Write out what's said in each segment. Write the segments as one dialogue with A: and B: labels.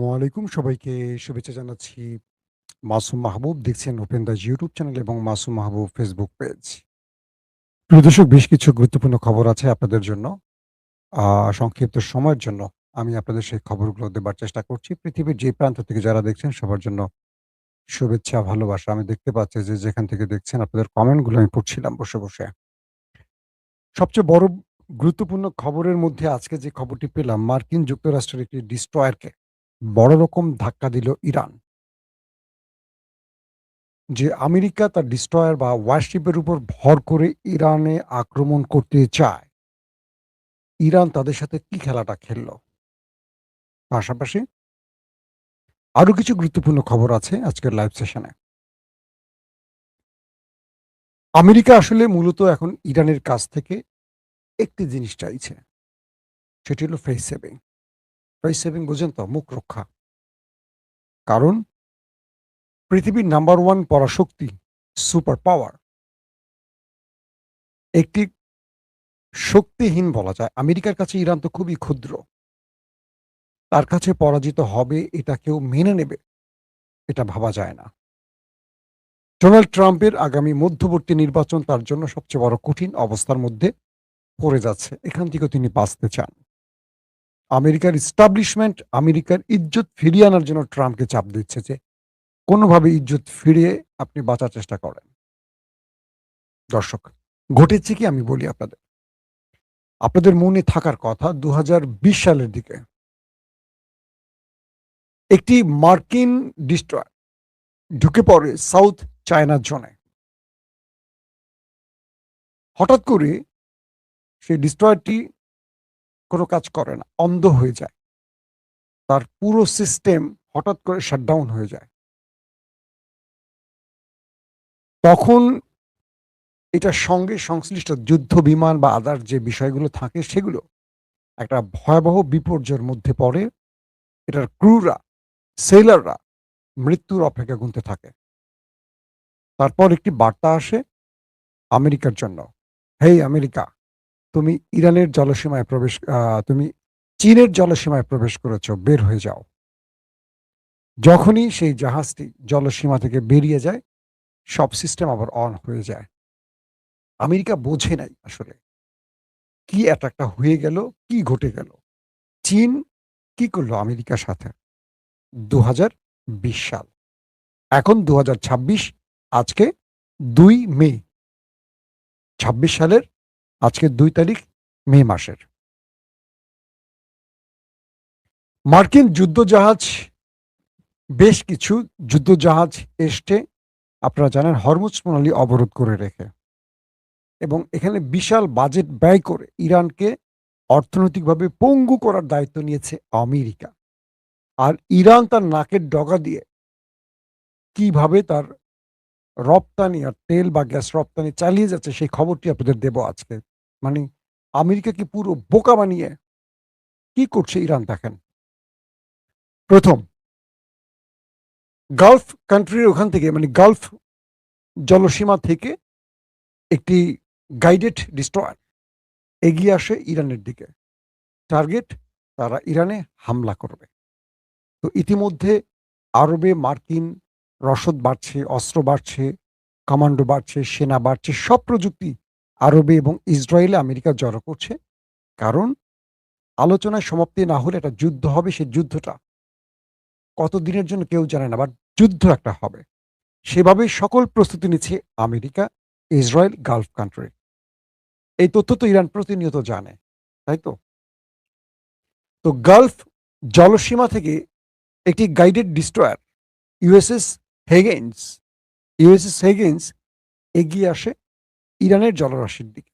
A: আসসালামু আলাইকুম। সবাইকে শুভেচ্ছা জানাচ্ছি। মাসুম মাহবুব দেখছেন ওপেন দ্য ইউটিউব চ্যানেল এবং মাসুম মাহবুব ফেসবুক পেজ। প্রিয় দর্শক, বেশ কিছু গুরুত্বপূর্ণ খবর আছে আপনাদের জন্য। আ সংক্ষিপ্ত সময়ের জন্য আমি আপনাদের সেই খবরগুলো দেবার চেষ্টা করছি। পৃথিবীর যে প্রান্ত থেকে যারা দেখছেন সবার জন্য শুভেচ্ছা, ভালোবাসা। আমি দেখতে পাচ্ছি যে যেখান থেকে দেখছেন আপনাদের কমেন্টগুলো আমি পড়ছিলাম বসে। সবচেয়ে বড় গুরুত্বপূর্ণ খবরের মধ্যে আজকে যে খবরটি পেলাম, মার্কিন যুক্তরাষ্ট্রের একটি ডেস্ট্রয়ারকে বড় রকম ধাক্কা দিল ইরান। যে আমেরিকা তার ডিস্ট্রয়ার বা ওয়ারশিপের উপর ভর করে ইরানে আক্রমণ করতে চায়। ইরান তাদের সাথে কি খেলাটা খেলল? পাশাপাশি আরো কিছু গুরুত্বপূর্ণ খবর আছে আজকের লাইভ সেশনে। আমেরিকা আসলে মূলত এখন ইরানের কাছ থেকে একটি জিনিস চাইছে। সেটি হলো ফেস সেভিং। ফেস সেভিং বোঝেন তো? মুখ রক্ষা। কারণ পৃথিবীর নাম্বার 1 পরাশক্তি, সুপার পাওয়ার, একটি শক্তিহীন বলা যায়। আমেরিকার কাছে ইরান তো খুবই ক্ষুদ্র। তার কাছে পরাজিত হবে এটা কেউ মেনে নেবে, এটা ভাবা যায় না। ডোনাল্ড ট্রাম্পের আগামী মধ্যবর্তী নির্বাচন তার জন্য সবচেয়ে বড় কঠিন অবস্থার মধ্যে পড়ে যাচ্ছে। এখান থেকেও তিনি বাঁচতে চান। আমেরিকার এস্টাবলিশমেন্ট আমেরিকার ইজ্জত ফিরিয়ে আনার জন্য ট্রাম্পকে চাপ দিচ্ছে যে, কোনোভাবে ইজ্জত ফিরিয়ে আপনি বাঁচার চেষ্টা করেন। দর্শক, ঘটেছে কি আমি বলি আপনাদের। আপনাদের মনে থাকার কথা ২০২০ সালের দিকে একটি মার্কিন ডেস্ট্রয়ার ঢুকে পড়ে সাউথ চায়না জোনে। হঠাৎ করে সেই ডেস্ট্রয়ারটি কোনো কাজ করে না, অন্ধ হয়ে যায়। তার পুরো সিস্টেম হঠাৎ করে শাটডাউন হয়ে যায়। তখন এটার সঙ্গে সংশ্লিষ্ট যুদ্ধ বিমান বা আদার যে বিষয়গুলো থাকে সেগুলো একটা ভয়াবহ বিপর্যয়ের মধ্যে পড়ে। এটার ক্রুরা, সেলাররা মৃত্যুর অপেক্ষা গুনতে থাকে। তারপর একটি বার্তা আসে আমেরিকার জন্য। হেই আমেরিকা, তুমি ইরানের জলসীমায় তুমি চীনের জলসীমায় প্রবেশ করেছ, বের হয়ে যাও। যখনই সেই জাহাজটি জলসীমা থেকে বেরিয়ে যায়, সব সিস্টেম আবার অন হয়ে যায়। আমেরিকা বোঝে নাই আসলে কি অ্যাটাকটা হয়ে গেল, কি ঘটে গেল। চীন কি করলো আমেরিকার সাথে? ২০২০ সাল। এখন ২০২৬, আজকে ২ মে। ২৬ সালের আজকে ২ তারিখ মে মাসের। মার্কিন যুদ্ধজাহাজ, বেশ কিছু যুদ্ধজাহাজ এসছে, আপনারা জানেন, হরমুজ প্রণালী অবরোধ করে রেখে, এবং এখানে বিশাল বাজেট ব্যয় করে ইরানকে অর্থনৈতিকভাবে পঙ্গু করার দায়িত্ব নিয়েছে আমেরিকা। আর ইরান তার নাকের ডগা দিয়ে কিভাবে তার রপ্তানি আর তেল বা গ্যাস রপ্তানি চালিয়ে যাচ্ছে সেই খবরটি আপনাদের দেব আজকে। মানে আমেরিকাকে পুরো বোকা বানিয়ে কি করছে ইরান দেখেন। প্রথম, গালফ কান্ট্রির ওখান থেকে, মানে গালফ জলসীমা থেকে একটি গাইডেড ডিস্ট্রয়ার এগিয়ে আসে ইরানের দিকে। টার্গেট, তারা ইরানে হামলা করবে। তো ইতিমধ্যে আরবে মার্কিন রসদ বাড়ছে, অস্ত্র বাড়ছে, কমান্ডো বাড়ছে, সেনা বাড়ছে, সব প্রযুক্তি আরবে এবং ইসরায়েলে আমেরিকা জড়ো করছে। কারণ আলোচনায় সমাপ্তি না হলে একটা যুদ্ধ হবে, সেই যুদ্ধটা কতদিনের জন্য কেউ জানে না, বাট যুদ্ধ একটা হবে। সেভাবেই সকল প্রস্তুতি নিচ্ছে আমেরিকা, ইসরায়েল, গালফ কান্ট্রি। এই তথ্য তো ইরান প্রতিনিয়ত জানে, তাই তো? তো গালফ জলসীমা থেকে একটি গাইডেড ডিস্ট্রয়ার ইউএসএস হেগেন্স ইউএসএস হেগেন্স এগিয়ে আসে ইরানের জলরাশির দিকে।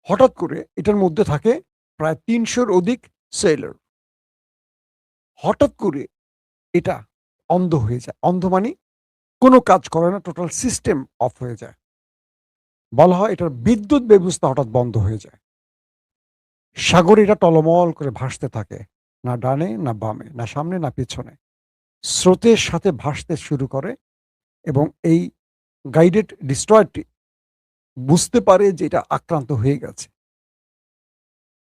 A: হঠাৎ করে এটার মধ্যে থাকে প্রায় ৩০০-র অধিক সেলার। হঠাৎ করে এটা অন্ধ হয়ে যায়। অন্ধ মানে কোনো কাজ করে না, টোটাল সিস্টেম অফ হয়ে যায়। বলা হয় এটার বিদ্যুৎ ব্যবস্থা হঠাৎ বন্ধ হয়ে যায়। সাগরে এটা টলমল করে ভাসতে থাকে। না ডানে, না বামে, না সামনে, না পিছনে। স্রোতের সাথে ভাসতে শুরু করে এবং এই গাইডেড ডিস্ট্রয়ারটি বুঝতে পারে যে এটা আক্রান্ত হয়ে গেছে।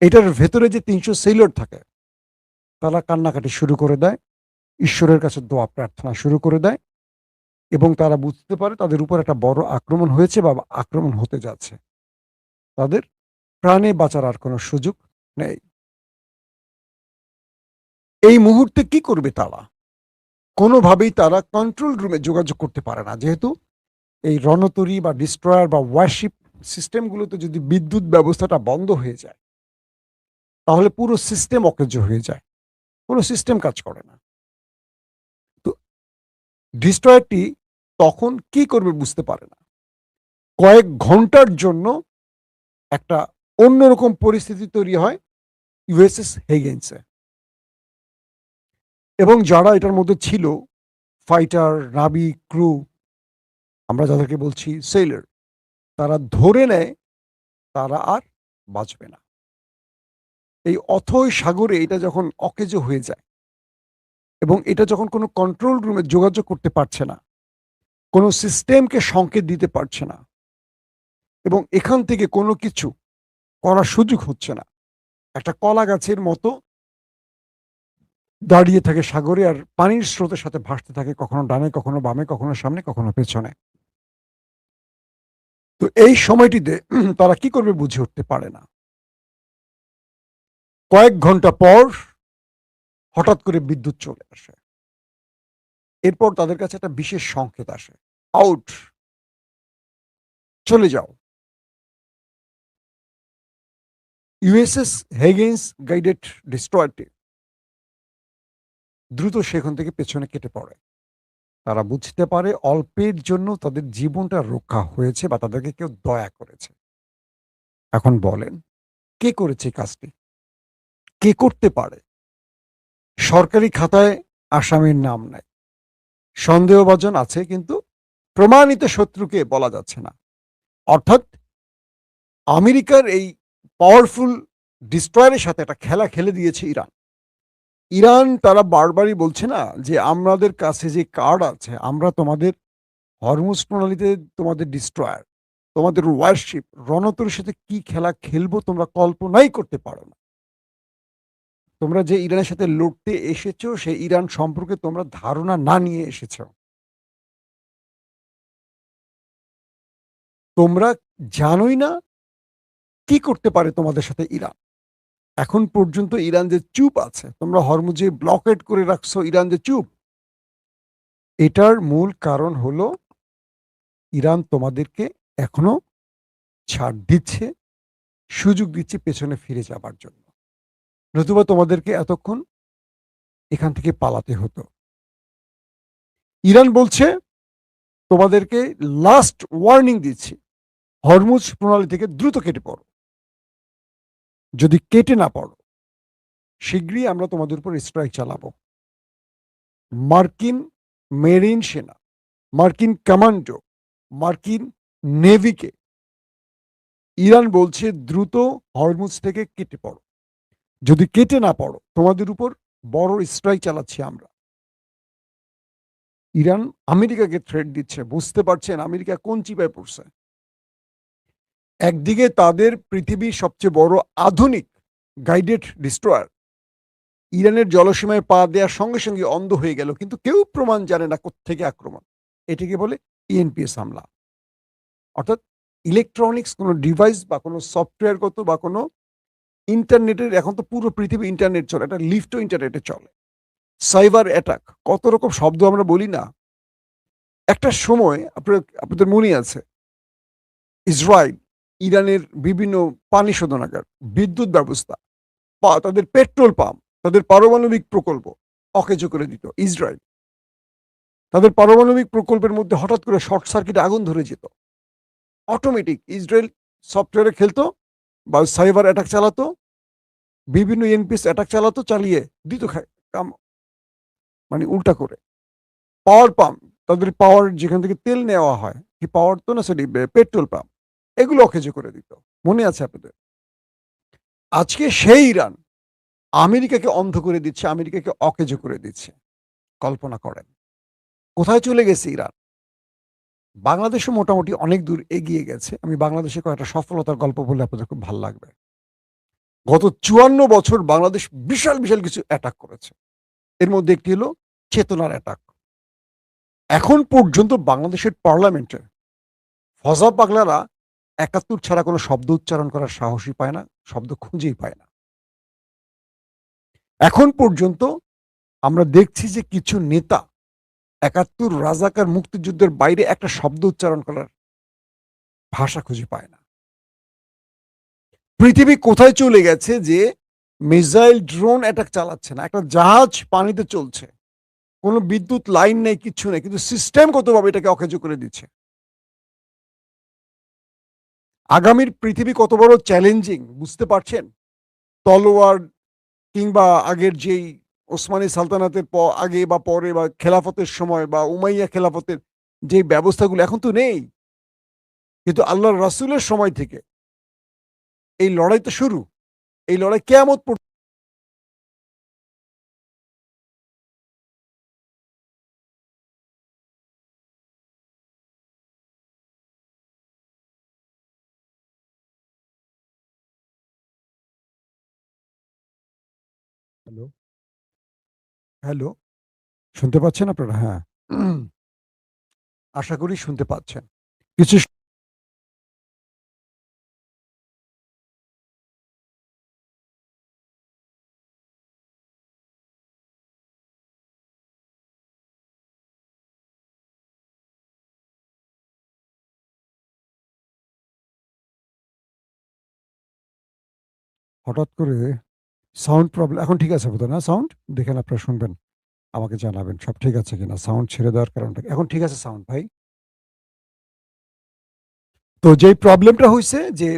A: এটার ভেতরে যে ৩০০ সেলর থাকে, তারা কান্নাকাটি শুরু করে দেয়, ঈশ্বরের কাছে দোয়া প্রার্থনা শুরু করে দেয় এবং তারা বুঝতে পারে তাদের উপর একটা বড় আক্রমণ হয়েছে বা আক্রমণ হতে যাচ্ছে। তাদের প্রাণে বাঁচার আর কোনো সুযোগ নেই। এই মুহূর্তে কি করবে তারা? কোনোভাবেই তারা কন্ট্রোল রুমে যোগাযোগ করতে পারে না। যেহেতু এই রণতরী বা ডিস্ট্রয়ার বা ওয়ারশিপ সিস্টেমগুলোতে যদি বিদ্যুৎ ব্যবস্থাটা বন্ধ হয়ে যায়, তাহলে পুরো সিস্টেম অকেজো হয়ে যায়। কোনো সিস্টেম কাজ করে না। তো ডিস্ট্রয়ারটি তখন কি করবে বুঝতে পারে না। কয়েক ঘন্টার জন্য একটা অন্যরকম পরিস্থিতি তৈরি হয় ইউএসএস হেগেন্সে এবং যারা এটার মধ্যে ছিল, ফাইটার, নাবিক, ক্রু, আমরা যাদেরকে বলছি সেইলার, তারা ধরে নেয় তারা আর বাঁচবে না। এই অথই সাগরে এটা যখন অকেজো হয়ে যায় এবং এটা যখন কোনো কন্ট্রোল রুমে যোগাযোগ করতে পারছে না, কোনো সিস্টেমকে সংকেত দিতে পারছে না এবং এখান থেকে কোনো কিছু করার সুযোগ হচ্ছে না, একটা কলা গাছের মতো দাঁড়িয়ে থাকে সাগরে আর পানির স্রোতের সাথে ভাসতে থাকে, কখনো ডানে, কখনো বামে, কখনো সামনে, কখনো পেছনে। তো এই সময়টিতে তারা কি করবে বুঝে উঠতে পারে না। কয়েক ঘন্টা পর হঠাৎ করে বিদ্যুৎ চলে আসে। এরপর তাদের কাছে একটা বিশেষ সংকেত আসে, আউট, চলে যাও। ইউএসএস হেগেন্স গাইডেড ডিস্ট্রয়ারটি দ্রুত সেখান থেকে পেছনে কেটে পড়ে। তারা বুঝতে পারে অল্পের জন্য তাদের জীবনটা রক্ষা হয়েছে বা তাদেরকে কেউ দয়া করেছে। এখন বলেন, কে করেছে কাজটি? কে করতে পারে? সরকারি খাতায় আসামির নাম নাই, সন্দেহভাজন আছে, কিন্তু প্রমাণিত শত্রুকে বলা যাচ্ছে না। অর্থাৎ আমেরিকার এই পাওয়ারফুল ডিস্ট্রয়ারের সাথে একটা খেলা খেলে দিয়েছে ইরান। ইরান তারা বারবারই বলছে না যে আমাদের কাছে যে কার্ড আছে, আমরা তোমাদের হরমুজ প্রণালীতে তোমাদের ডিস্ট্রয়ার, তোমাদের ওয়ারশিপ, রণতরীর সাথে কি খেলা খেলবো তোমরা কল্পনাই করতে পারো না। তোমরা যে ইরানের সাথে লড়তে এসেছো, সেই ইরান সম্পর্কে তোমরা ধারণা না নিয়ে এসেছো। তোমরা জানোই না কি করতে পারে তোমাদের সাথে ইরান। এখন পর্যন্ত ইরান যে চুপ আছে, তোমরা হরমুজে ব্লকেড করে রাখছো, ইরান যে চুপ, এটার মূল কারণ হলো ইরান তোমাদেরকে এখনো ছাড় দিচ্ছে, সুযোগ দিচ্ছে পেছনে ফিরে যাবার জন্য। নতুবা তোমাদেরকে এতক্ষণ এখান থেকে পালাতে হতো। ইরান বলছে তোমাদেরকে লাস্ট ওয়ার্নিং দিচ্ছি, হরমুজ প্রণালী থেকে দ্রুত কেটে পড়ো। যদি কেটে না পড়ো, শীঘ্রই আমরা তোমাদের উপর স্ট্রাইক চালাবো। মার্কিন মেরিন সেনা, মার্কিন কমান্ডো, মার্কিন নেভিকে ইরান বলছে দ্রুত হরমুজ থেকে কেটে পড়ো। যদি কেটে না পড়ো, তোমাদের উপর বড় স্ট্রাইক চালাচ্ছি আমরা। ইরান আমেরিকাকে থ্রেট দিচ্ছে। বুঝতে পারছেন আমেরিকা কোন চিপায় পড়ছে? একদিকে তাদের পৃথিবীর সবচেয়ে বড় আধুনিক গাইডেড ডিস্ট্রয়ার ইরানের জলসীমায় পা দেওয়ার সঙ্গে সঙ্গে অন্ধ হয়ে গেল, কিন্তু কেউ প্রমাণ জানে না কোত্থেকে আক্রমণ। এটিকে বলে ইএনপিএস হামলা। অর্থাৎ ইলেকট্রনিক্স কোনো ডিভাইস বা কোনো সফটওয়্যারগত বা কোনো ইন্টারনেটের, এখন তো পুরো পৃথিবী ইন্টারনেট চলে, একটা লিফটও ইন্টারনেটে চলে। সাইবার অ্যাটাক, কত রকম শব্দ আমরা বলি না। একটা সময় আপনাদের মনে আছে, ইসরায়েল ইরানের বিভিন্ন পানি শোধনাগার, বিদ্যুৎ ব্যবস্থা, তাদের পেট্রোল পাম্প, তাদের পারমাণবিক প্রকল্প অকেজো করে দিত ইসরায়েল। তাদের পারমাণবিক প্রকল্পের মধ্যে হঠাৎ করে শর্ট সার্কিটে আগুন ধরে যেত। অটোমেটিক ইসরায়েল সফটওয়্যারে খেলতো বা সাইবার অ্যাটাক চালাতো, বিভিন্ন এনপিএস অ্যাটাক চালাতো, চালিয়ে দিত কাম, মানে উল্টা করে। পাওয়ার পাম্প, তাদের পাওয়ার যেখান থেকে তেল নেওয়া হয়, কি পাওয়ার তো না, সরি পেট্রোল পাম্প, এগুলো অকেজো করে দিত। মনে আছে আপনাদের? আজকে সেই ইরান আমেরিকাকে অন্ধ করে দিচ্ছে, আমেরিকাকে অকেজো করে দিচ্ছে। কল্পনা করেন কোথায় চলে গেছে ইরান। বাংলাদেশও মোটামুটি অনেক দূর এগিয়ে গেছে। আমি বাংলাদেশে কয়েকটা সফলতার গল্প বলে আপনাদের খুব ভালো লাগবে। গত 54 বছর বাংলাদেশ বিশাল বিশাল কিছু অ্যাটাক করেছে। এর মধ্যে একটি হলো চেতনার অ্যাটাক। এখন পর্যন্ত বাংলাদেশের পার্লামেন্টে ফজা পাগলারা ৭১ ছাড়া কোনো শব্দ উচ্চারণ করার সাহসই পায় না, শব্দ খুঁজেই পায় না। এখন পর্যন্ত আমরা দেখছি যে কিছু নেতা ৭১ রাজাকার মুক্তিযুদ্ধের বাইরে একটা শব্দ উচ্চারণ করার ভাষা খুঁজে পায় না। পৃথিবী কোথায় চলে গেছে যে মিসাইল ড্রোন অ্যাটাক চালাচ্ছে না, একটা জাহাজ পানিতে চলছে, কোনো বিদ্যুৎ লাইন নেই, কিচ্ছু নেই, কিন্তু সিস্টেমগতভাবে এটাকে অকেজো করে দিচ্ছে। আগামীর পৃথিবী কত বড় চ্যালেঞ্জিং বুঝতে পারছেন? তলোয়ার কিংবা আগের যেই ওসমানী সালতানাতের আগে বা পরে বা খেলাফতের সময় বা উমাইয়া খেলাফতের যে ব্যবস্থাগুলো এখন তো নেই, কিন্তু আল্লাহর রাসূলের সময় থেকে এই লড়াই তো শুরু। এই লড়াই কিয়ামত পর্যন্ত। হ্যালো, হ্যালো, শুনতে পাচ্ছেন আপনারা? হ্যাঁ, আশা করি শুনতে পাচ্ছেন। কিছু হঠাৎ করে সাউন্ড প্রবলেম, এখন ঠিক আছে বোধহয় না সাউন্ড? দেখেন আপনারা শুনবেন, আমাকে জানাবেন সব ঠিক আছে কিনা, সাউন্ড ছেড়ে দেওয়ার কারণটা কি? এখন ঠিক আছে সাউন্ড ভাই? তো যেই প্রবলেমটা হইছে যে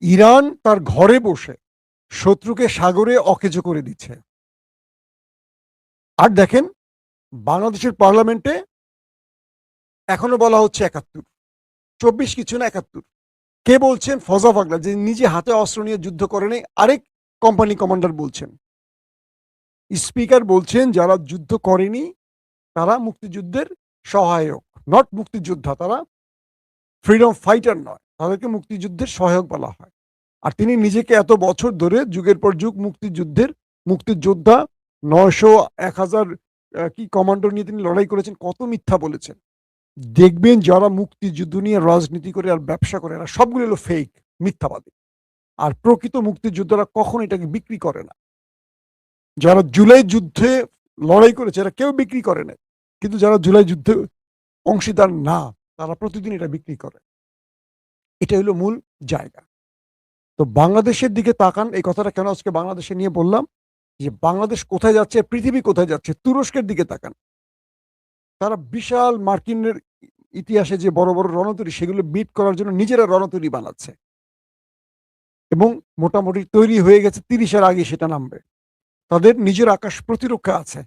A: ইরান তার ঘরে বসে শত্রুকে সাগরে অকেজো করে দিচ্ছে। আর দেখেন বাংলাদেশের পার্লামেন্টে এখনো বলা হচ্ছে ৭১, ২৪ কিছু না ৭১। কে বলছেন? ফজা পাগলা, যে নিজে হাতে অস্ত্র নিয়ে যুদ্ধ করে নাই, আরেক কোম্পানি কমান্ডার বলছেন। স্পিকার বলছেন যারা যুদ্ধ করেনি তারা মুক্তিযুদ্ধের সহায়ক, নট মুক্তিযোদ্ধা, তারা ফ্রিডম ফাইটার নয়, তাদেরকে মুক্তিযুদ্ধের সহায়ক বলা হয়। আর তিনি নিজেকে এত বছর ধরে যুগের পর যুগ মুক্তিযোদ্ধা, ৯০০ ১০০০ কি কমান্ডো নিয়ে তিনি লড়াই করেছেন, কত মিথ্যা বলেছেন। দেখবেন যারা মুক্তিযুদ্ধ নিয়ে রাজনীতি করে আর ব্যবসা করে, এরা সবগুলো হলো ফেক, মিথ্যাবাদী। আর প্রকৃত মুক্তিযোদ্ধারা কখনো এটাকে বিক্রি করে না। যারা জুলাই যুদ্ধে লড়াই করেছে এরা কেউ বিক্রি করে না, কিন্তু যারা জুলাই যুদ্ধে অংশীদার না তারা প্রতিদিন এটা বিক্রি করে। এটা হলো মূল জায়গা। তো বাংলাদেশের দিকে তাকান। এই কথাটা কেন আজকে বাংলাদেশে নিয়ে বললাম, যে বাংলাদেশ কোথায় যাচ্ছে, পৃথিবী কোথায় যাচ্ছে। তুরস্কের দিকে তাকান, তারা বিশাল মার্কিনের ইতিহাসে যে বড় বড় রণতরী সেগুলো বিট করার জন্য নিজেরা রণতরী বানাচ্ছে এবং মোটামুটি তৈরি হয়ে গেছে, ৩০-এর আগে সেটা নামবে। তাদের নিজের আকাশ প্রতিরক্ষা আছে,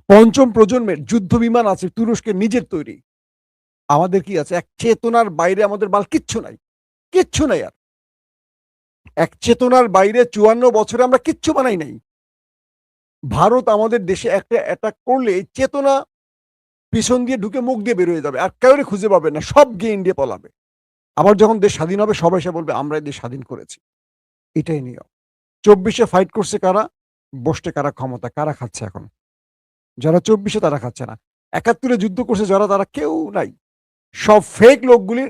A: পঞ্চম প্রজন্মের যুদ্ধ বিমান আছে তুরস্কের নিজের তৈরি। আমাদের কি আছে? এক চেতনার বাইরে আমাদের বাল কিচ্ছু নাই, কিচ্ছু নাই। আর এক চেতনার বাইরে ৫৪ বছরে আমরা কিচ্ছু বানাই নাই। ভারত আমাদের দেশে একটা অ্যাটাক করলে চেতনা পিছন দিয়ে ঢুকে মুখ দিয়ে বের হয়ে যাবে, আর কাউরে খুঁজে পাবে না, সব গিয়ে ইন্ডিয়া পলাবে। আবার যখন দেশ স্বাধীন হবে সবাই এসে বলবে আমরা এই দেশ স্বাধীন করেছি। এটাই নিয়ম। ২৪-এ ফাইট করছে কারা? বসতে কারা ক্ষমতা, কারা খাচ্ছে এখন? যারা ২৪-এ তারা খাচ্ছে না। ৭১-এ যুদ্ধ করছে যারা, তারা কেউ নাই। সব ফেক লোকগুলি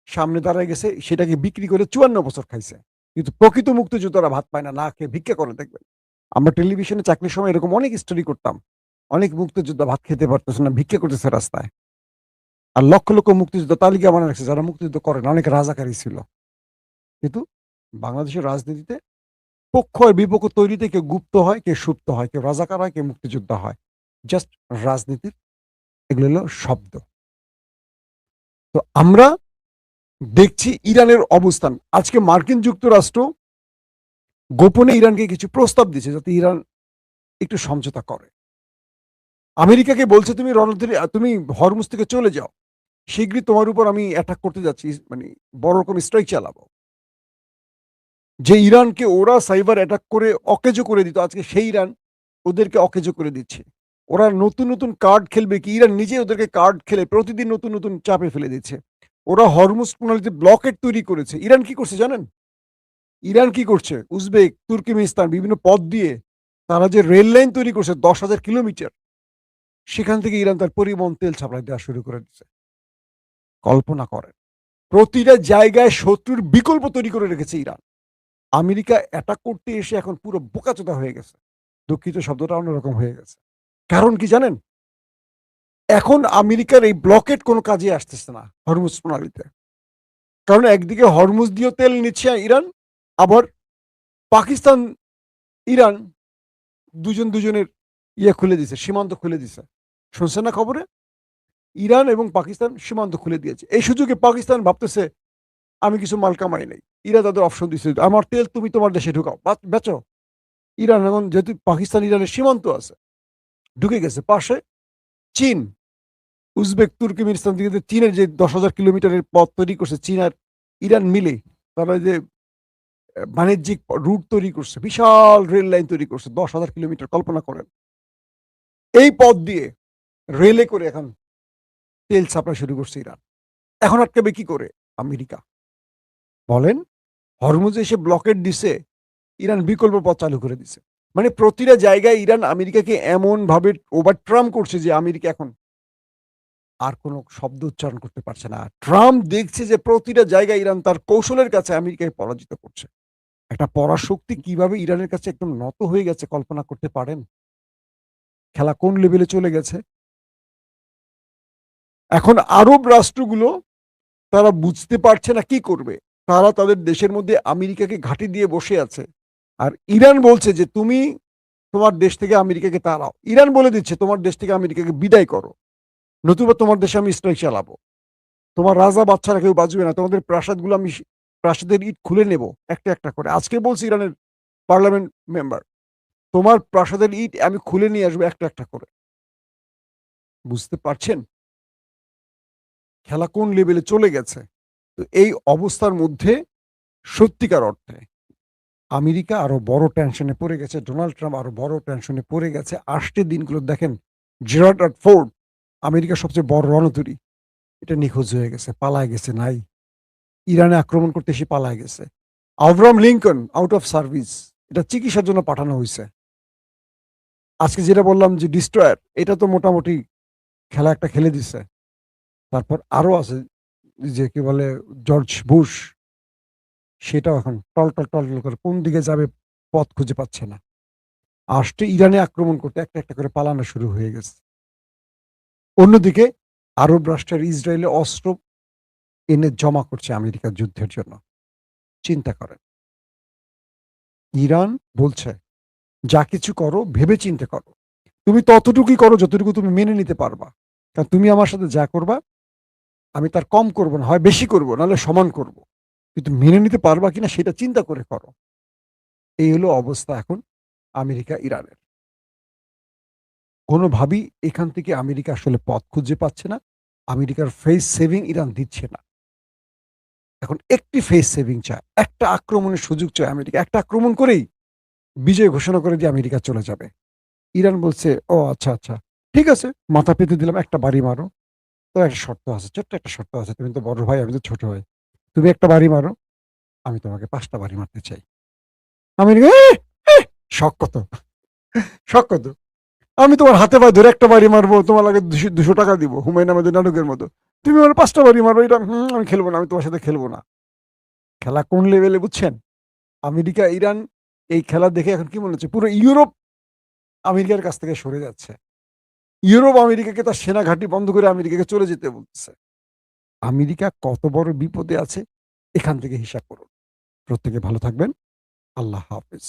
A: সামনে দাঁড়ায় গেছে, সেটাকে বিক্রি করে ৫৪ বছর খাইছে। কিন্তু প্রকৃত মুক্তিযোদ্ধারা ভাত পায় না, না খেয়ে ভিক্ষা করে। দেখবেন আমরা টেলিভিশনে চাকরির সময় এরকম অনেক স্টোরি করতাম। অনেক মুক্তিযোদ্ধা ভাত খেতে পারতেছে না, ভিক্ষা করতেছে রাস্তায়। আর লক্ষ লক্ষ মুক্তিযোদ্ধা তালিকা বানায় রাখছে যারা মুক্তিযুদ্ধ করে না, অনেক রাজাকারী ছিল। কিন্তু বাংলাদেশের রাজনীতিতে পক্ষ আর বিপক্ষ তৈরিতে কেউ গুপ্ত হয়, কেউ সুপ্ত হয়, কেউ রাজাকার হয়, কেউ মুক্তিযোদ্ধা হয়। জাস্ট রাজনীতির এগুলো হলো শব্দ। তো আমরা দেখছি ইরানের অবস্থান। আজকে মার্কিন যুক্তরাষ্ট্র গোপনে ইরানকে কিছু প্রস্তাব দিচ্ছে যাতে ইরান একটু সমঝোতা করে। আমেরিকাকে বলছে তুমি হরমুজ থেকে চলে যাও, শীঘ্রই তোমার উপর আমি অ্যাটাক করতে যাচ্ছি, মানে বড় রকম স্ট্রাইক চালাবো। যে ইরানকে ওরা সাইবার অ্যাটাক করে অকেজো করে দিত, আজকে সেই ইরান ওদেরকে অকেজো করে দিচ্ছে। ওরা নতুন নতুন কার্ড খেলবে কি, ইরান নিজে ওদেরকে কার্ড খেলে প্রতিদিন নতুন নতুন চাপে ফেলে দিচ্ছে। ওরা হরমুজ প্রণালীতে ব্লকেট তৈরি করেছে। ইরান কি করছে জানেন? ইরান কি করছে? উজবেক, তুর্কমেনিস্তান বিভিন্ন পথ দিয়ে তারা যে রেল লাইন তৈরি করছে ১০,০০০ কিলোমিটার, সেখান থেকে ইরান তার পরিবহন তেল সাপ্লাই দেওয়া শুরু করে দিচ্ছে। কল্পনা করেন। প্রতিটা জায়গায় শত্রুর বিকল্প তৈরি করে রেখেছে ইরান। আমেরিকা অ্যাটাক করতে এসে এখন পুরো বোকাচোদা হয়ে গেছে। দুঃখিত, শব্দটা অন্যরকম হয়ে গেছে। কারণ কি জানেন? এখন আমেরিকার এই ব্লকেড কোনো কাজে আসতেছে না হরমুজ প্রণালীতে। কারণ একদিকে হরমুজ দিয়েও তেল নিচ্ছে ইরান, আবার পাকিস্তান, ইরান দুজনের খুলে দিছে, সীমান্ত খুলে দিছে। শুনছেন না খবরে? ইরান এবং পাকিস্তান সীমান্ত খুলে দিয়েছে। এই সুযোগে পাকিস্তান ভাবতেছে আমি কিছু মাল কামাই নাই। ইরান তাদের অপশন দিছে, আমার তেল তুমি তোমার দেশে ঢুকাও, বেচো। ইরান এখন যেহেতু পাকিস্তান ইরানের সীমান্ত আছে, ঢুকে গেছে। পাশে চীন, উজবেক, তুর্কমেনিস্তান থেকে চীনের যে ১০,০০০ কিলোমিটারের পথ তৈরি করছে চীন আর ইরান মিলে, তারা যে বাণিজ্যিক রুট তৈরি করছে, বিশাল রেল লাইন তৈরি করছে ১০,০০০ কিলোমিটার। কল্পনা করেন। এই পথ দিয়ে রেলে করে এখন তেল সাপ্লাই শুরু করছে ইরান। এখন আটকাবে কি করে আমেরিকা? বলেন। হরমুজে এসে ব্লকেট দিছে, ইরান বিকল্প পথ চালু করে দিছে। মানে প্রতিটা জায়গায় ইরান আমেরিকাকে এমন ভাবে ওভার ট্রাম্প করছে যে আমেরিকা এখন আর কোনো শব্দ উচ্চারণ করতে পারছে না। ট্রাম্প দেখছে যে প্রতিটা জায়গায় ইরান তার কৌশলের কাছে আমেরিকাকে পরাজিত করছে। একটা পরাশক্তি কিভাবে ইরানের কাছে একদম নত হয়ে গেছে কল্পনা করতে পারেন? খেলা কোন লেভেলে চলে গেছে? এখন আরব রাষ্ট্রগুলো তারা বুঝতে পারছে না কি করবে। তারা তাদের দেশের মধ্যে আমেরিকাকে ঘাঁটি দিয়ে বসে আছে। আর ইরান বলছে যে তুমি তোমার দেশ থেকে আমেরিকাকে তাড়াও। ইরান বলে দিচ্ছে তোমার দেশ থেকে আমেরিকাকে বিদায় করো। নতুবা তোমার দেশে আমি স্ট্রাইক চালাবো। তোমার রাজা বাচ্চারা কেউ বাঁচবে না। তোমাদের প্রাসাদগুলো আমি প্রাসাদের ইট খুলে নেব একটা, একটা করে। আজকে বলছি ইরানের পার্লামেন্ট মেম্বার, তোমার প্রাসাদের ইট আমি খুলে নিয়ে আসবো একটা, একটা করে। বুঝতে পারছেন? খেলা কোন লেভেলে চলে গেছে? তো এই অবস্থার মধ্যে সত্যিকার অর্থে আমেরিকা আরো বড় টেনশনে পড়ে গেছে। ডোনাল্ড ট্রাম্প আরো বড় টেনশনে পড়ে গেছে। আসছে দিনগুলো দেখেন, জেরার্ড আর ফোর্ড, আমেরিকার সবচেয়ে বড় রণতরী, এটা নিখোঁজ হয়ে গেছে, পালায় গেছে, নাই। ইরানে আক্রমণ করতে এসে পালায় গেছে। Abraham Lincoln out of service, এটা চিকিৎসার জন্য পাঠানো হয়েছে। আজকে যেটা বললাম যে ডিস্ট্রয়ার, এটা তো মোটামুটি খেলা একটা খেলে দিছে। তারপর আরো আছে যে কি বলে জর্জ বুশ, সেটাও এখন টল করে কোন দিকে যাবে পথ খুঁজে পাচ্ছে না। আসছে ইরানে আক্রমণ করতে একটা, একটা করে পালানো শুরু হয়ে গেছে। অন্যদিকে আরব রাষ্ট্রের ইসরায়েলে অস্ত্র এনে জমা করছে আমেরিকার যুদ্ধের জন্য। চিন্তা করেন। ইরান বলছে যা কিছু করো ভেবে চিন্তে করো। তুমি ততটুকুই করো যতটুকু তুমি মেনে নিতে পারবা। কারণ তুমি আমার সাথে যা করবা আমি তার কম করব না, হয় বেশি করব, নাহলে সমান করব। কিন্তু মেনে নিতে পারবা কিনা সেটা চিন্তা করে করো। এই হলো অবস্থা এখন আমেরিকা ইরানের। কোনোভাবেই এখান থেকে আমেরিকা আসলে পথ খুঁজে পাচ্ছে না। আমেরিকার ফেস সেভিং ইরান দিচ্ছে না। এখন একটি ফেস সেভিং চায়, একটা আক্রমণের সুযোগ চায় আমেরিকা। একটা আক্রমণ করেই বিজয় ঘোষণা করে দিয়ে আমেরিকা চলে যাবে। ইরান বলছে, ও আচ্ছা, আচ্ছা, ঠিক আছে, মাথা পেতে দিলাম, একটা বাড়ি মারো। তো একটা শর্ত আছে, ছোট্ট একটা শর্ত আছে। তুমি তো বড় ভাই, আমি তো ছোট ভাই। তুমি একটা বাড়ি মারো, আমি তোমাকে ৫ টা বাড়ি মারতে চাই। আমেরিকা শখ কত? শখ কত? আমি তোমার হাতে পায়ে ধরে একটা বাড়ি মারবো, তোমার লাগে ২০০ টাকা দিব, হুমায়ুন আহমেদের নাটকের মতো। তুমি আমার ৫ টা বাড়ি মারো, এটা আমি খেলবো না, আমি তোমার সাথে খেলবো না। খেলা কোন লেভেলে বুঝছেন? আমেরিকা ইরান এই খেলা দেখে এখন কি মনে হচ্ছে? পুরো ইউরোপ আমেরিকার কাছ থেকে সরে যাচ্ছে। ইউরোপ আমেরিকাকে তার সেনা ঘাঁটি বন্ধ করে আমেরিকাকে চলে যেতে বলতেছে। আমেরিকা কত বড় বিপদে আছে এখান থেকে হিসাব করুন। প্রত্যেকে ভালো থাকবেন। আল্লাহ হাফেজ।